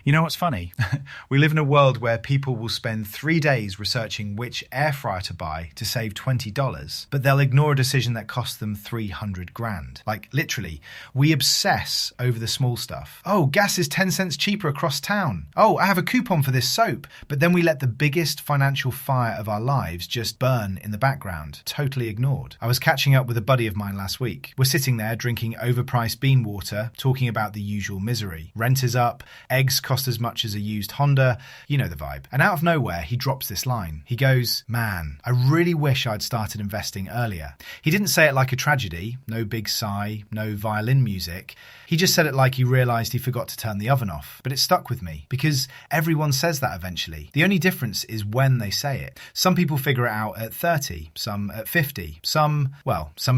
You know what's funny? We live in a world where people will spend 3 days researching which air fryer to buy to save $20, but they'll ignore a decision that costs them 300 grand. Like, literally, we obsess over the small stuff. Oh, gas is 10 cents cheaper across town. Oh, I have a coupon for this soap. But then we let the biggest financial fire of our lives just burn in the background, totally ignored. I was catching up with a buddy of mine last week. We're sitting there drinking overpriced bean water, talking about the usual misery. Rent is up, eggs cost as much as a used Honda, you know the vibe. And out of nowhere, he drops this line. He goes, "Man, I really wish I'd started investing earlier." He didn't say it like a tragedy, no big sigh, no violin music. He just said it like he realised he forgot to turn the oven off. But it stuck with me, because everyone says that eventually. The only difference is when they say it. Some people figure it out at 30, some at 50, some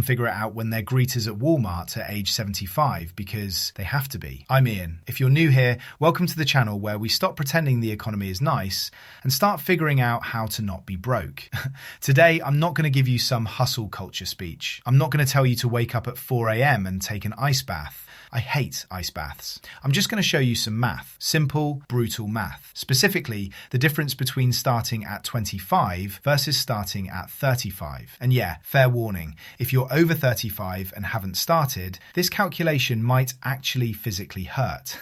figure it out when they're greeters at Walmart at age 75, because they have to be. I'm Ian. If you're new here, welcome to the channel where we stop pretending the economy is nice and start figuring out how to not be broke. Today, I'm not going to give you some hustle culture speech. I'm not going to tell you to wake up at 4 a.m. and take an ice bath. I hate ice baths. I'm just going to show you some math. Simple, brutal math. Specifically, the difference between starting at 25 versus starting at 35. And yeah, fair warning, if you're over 35 and haven't started, this calculation might actually physically hurt.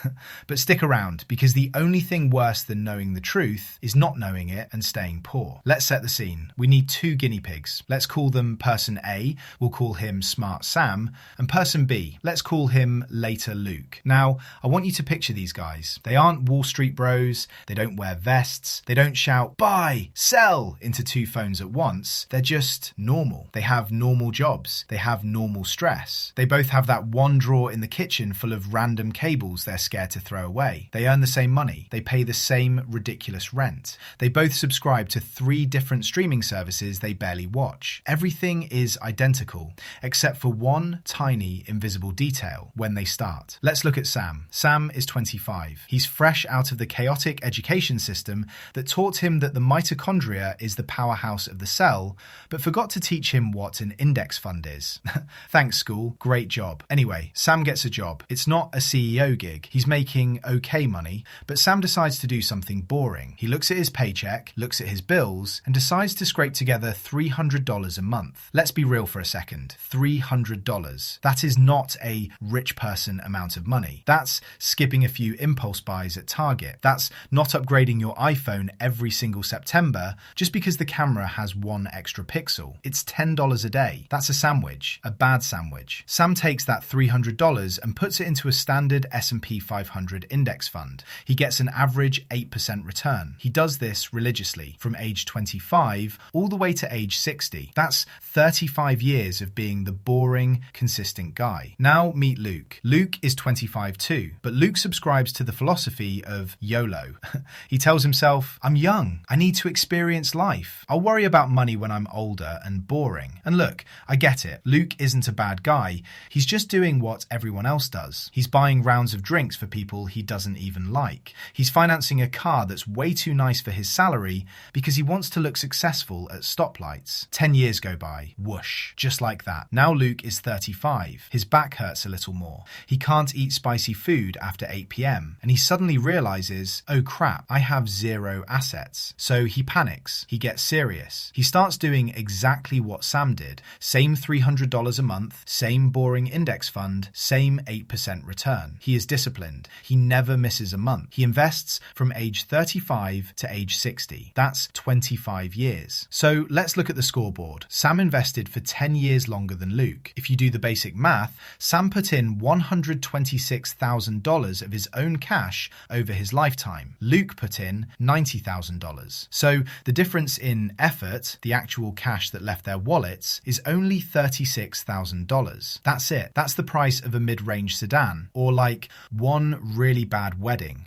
But stick around, because the only thing worse than knowing the truth is not knowing it and staying poor. Let's set the scene. We need 2 guinea pigs. Let's call them person A, we'll call him Smart Sam, and person B, let's call him Later Luke. Now, I want you to picture these guys. They aren't Wall Street bros, they don't wear vests, they don't shout buy, sell into 2 phones at once. They're just normal. They have normal jobs. They have normal stress. They both have that one drawer in the kitchen full of random cables they're scared to throw away. They earn the same money. They pay the same ridiculous rent. They both subscribe to 3 different streaming services they barely watch. Everything is identical, except for one tiny invisible detail: when they start. Let's look at Sam. Sam is 25. He's fresh out of the chaotic education system that taught him that the mitochondria is the powerhouse of the cell, but forgot to teach him what an index fund is. Thanks, school. Great job. Anyway, Sam gets a job. It's not a CEO gig. He's making okay money, but Sam decides to do something boring. He looks at his paycheck, looks at his bills, and decides to scrape together $300 a month. Let's be real for a second. $300. That is not a rich person amount of money. That's skipping a few impulse buys at Target. That's not upgrading your iPhone every single September just because the camera has 1 extra pixel. It's $10 a day. That's a sandwich, a bad sandwich. Sam takes that $300 and puts it into a standard S&P 500 index fund. He gets an average 8% return. He does this religiously from age 25 all the way to age 60. That's 35 years of being the boring, consistent guy. Now meet Luke. Luke is 25 too, but Luke subscribes to the philosophy of YOLO. He tells himself, "I'm young. I need to experience life. I'll worry about money when I'm older and boring." And look, I get it. Luke isn't a bad guy. He's just doing what everyone else does. He's buying rounds of drinks for people he doesn't even like. He's financing a car that's way too nice for his salary because he wants to look successful at stoplights. 10 years go by. Whoosh. Just like that. Now Luke is 35. His back hurts a little more. He can't eat spicy food after 8 p.m. and he suddenly realizes, oh crap, I have 0 assets. So he panics. He gets serious. He starts doing exactly what Sam did. Same $300 a month, same boring index fund, same 8% return. He is disciplined. He never misses a month. He invests from age 35 to age 60. That's 25 years. So let's look at the scoreboard. Sam invested for 10 years longer than Luke. If you do the basic math, Sam put in $126,000 of his own cash over his lifetime. Luke put in $90,000. So the difference in effort, the actual cash that left their wallets, is only $36,000. That's it. That's the price of a mid-range sedan, or like one really bad wedding.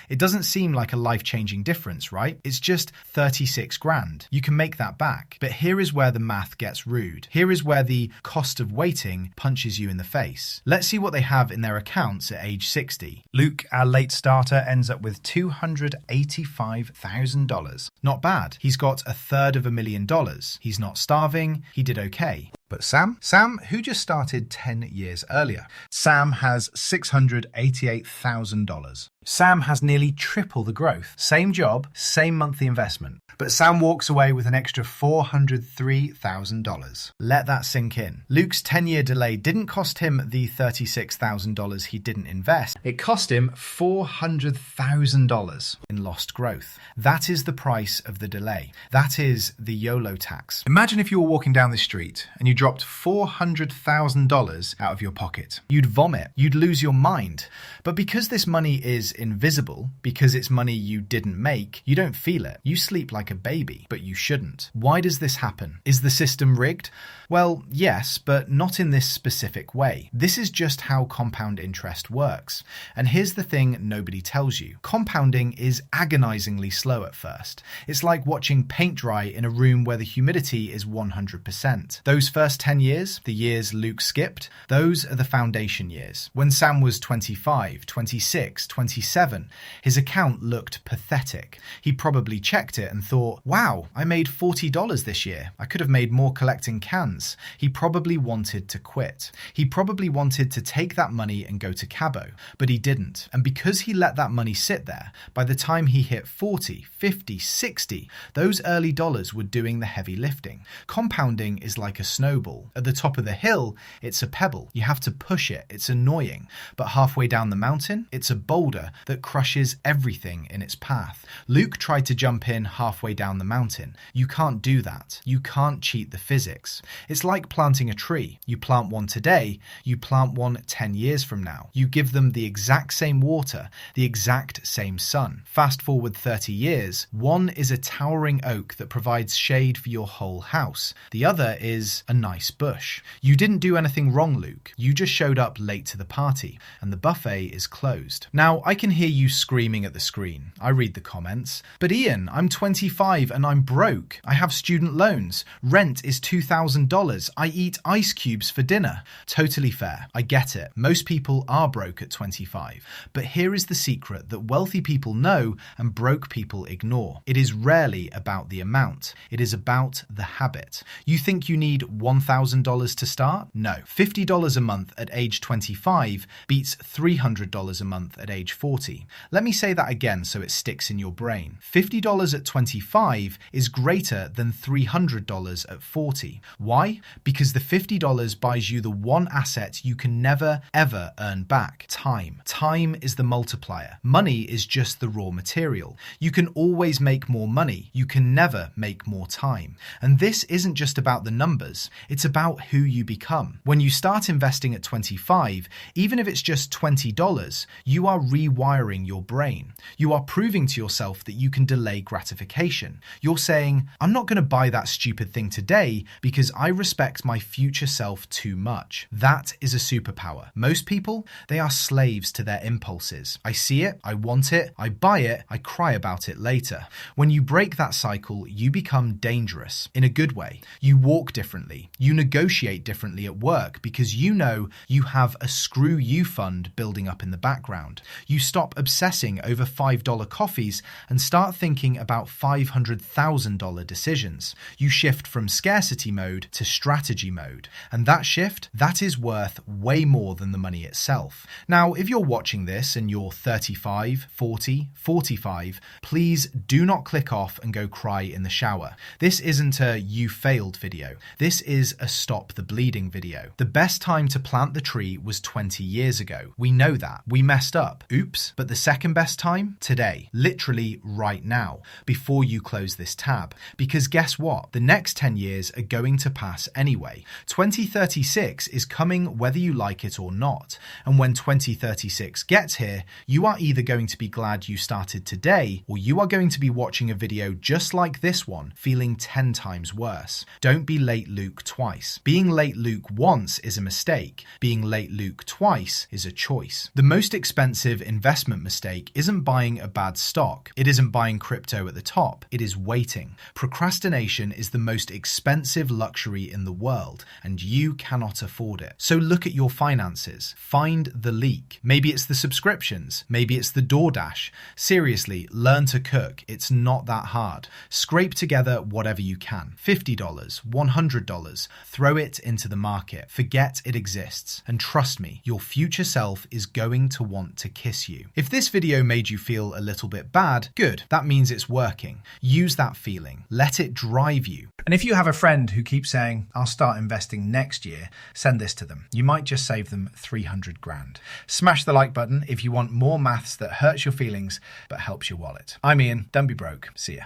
It doesn't seem like a life-changing difference, right? It's just 36 grand. You can make that back. But here is where the math gets rude. Here is where the cost of waiting punches you in the face. Let's see what they have in their accounts at age 60. Luke, our late starter, ends up with $285,000. Not bad. He's got $250,000. He's not starving. He did okay. But Sam, who just started 10 years earlier, Sam has $688,000. Sam has nearly triple the growth. Same job, same monthly investment. But Sam walks away with an extra $403,000. Let that sink in. Luke's 10-year delay didn't cost him the $36,000 he didn't invest. It cost him $400,000 in lost growth. That is the price of the delay. That is the YOLO tax. Imagine if you were walking down the street and you dropped $400,000 out of your pocket. You'd vomit. You'd lose your mind. But because this money is invisible, because it's money you didn't make, you don't feel it. You sleep like a baby, but you shouldn't. Why does this happen? Is the system rigged? Well, yes, but not in this specific way. This is just how compound interest works. And here's the thing nobody tells you. Compounding is agonizingly slow at first. It's like watching paint dry in a room where the humidity is 100%. Those first 10 years, the years Luke skipped, those are the foundation years. When Sam was 25, 26, 27, his account looked pathetic. He probably checked it and thought, wow, I made $40 this year. I could have made more collecting cans. He probably wanted to quit. He probably wanted to take that money and go to Cabo, but he didn't. And because he let that money sit there, by the time he hit 40, 50, 60, those early dollars were doing the heavy lifting. Compounding is like a snowball. At the top of the hill, it's a pebble. You have to push it. It's annoying. But halfway down the mountain, it's a boulder that crushes everything in its path. Luke tried to jump in halfway down the mountain. You can't do that. You can't cheat the physics. It's like planting a tree. You plant one today, you plant one 10 years from now. You give them the exact same water, the exact same sun. Fast forward 30 years, one is a towering oak that provides shade for your whole house. The other is a nice bush. You didn't do anything wrong, Luke. You just showed up late to the party, and the buffet is closed. Now, I can hear you screaming at the screen. I read the comments. But Ian, I'm 25 and I'm broke. I have student loans. Rent is $2,000. I eat ice cubes for dinner. Totally fair. I get it. Most people are broke at 25. But here is the secret that wealthy people know and broke people ignore. It is rarely about the amount. It is about the habit. You think you need $1,000 to start? No. $50 a month at age 25 beats $300 a month at age 40. Let me say that again so it sticks in your brain. $50 at 25 is greater than $300 at 40. Why? Because the $50 buys you the one asset you can never, ever earn back: time. Time is the multiplier. Money is just the raw material. You can always make more money. You can never make more time. And this isn't just about the numbers. It's about who you become. When you start investing at 25, even if it's just $20, you are rewiring your brain. You are proving to yourself that you can delay gratification. You're saying, I'm not going to buy that stupid thing today because I respect my future self too much. That is a superpower. Most people, they are slaves to their impulses. I see it, I want it, I buy it, I cry about it later. When you break that cycle, you become dangerous in a good way. You walk differently. You negotiate differently at work because you know you have a screw you fund building up in the background. You stop obsessing over $5 coffees and start thinking about $500,000 decisions. You shift from scarcity mode to strategy mode. And that shift, that is worth way more than the money itself. Now, if you're watching this and you're 35, 40, 45, please do not click off and go cry in the shower. This isn't a you failed video. This is a stop the bleeding video. The best time to plant the tree was 20 years ago. We know that. We messed up. Oops. But the second best time? Today. Literally right now, before you close this tab. Because guess what? The next 10 years are going to pass anyway. 2036 is coming whether you like it or not. And when 2036 gets here, you are either going to be glad you started today, or you are going to be watching a video just like this one, feeling 10 times worse. Don't be late Luke twice. Being late Luke once is a mistake. Being late Luke twice is a choice. The most expensive investment mistake isn't buying a bad stock. It isn't buying crypto at the top. It is waiting. Procrastination is the most expensive luxury in the world, and you cannot afford it. So look at your finances. Find the leak. Maybe it's the subscriptions. Maybe it's the DoorDash. Seriously, learn to cook. It's not that hard. Scrape together whatever you can. $50, $100. Throw it into the market. Forget it exists. And trust me, your future self is going to want to kiss you. for you. If this video made you feel a little bit bad, good. That means it's working. Use that feeling. Let it drive you. And if you have a friend who keeps saying, I'll start investing next year, send this to them. You might just save them 300 grand. Smash the like button if you want more maths that hurts your feelings but helps your wallet. I'm Ian. Don't be broke. See ya.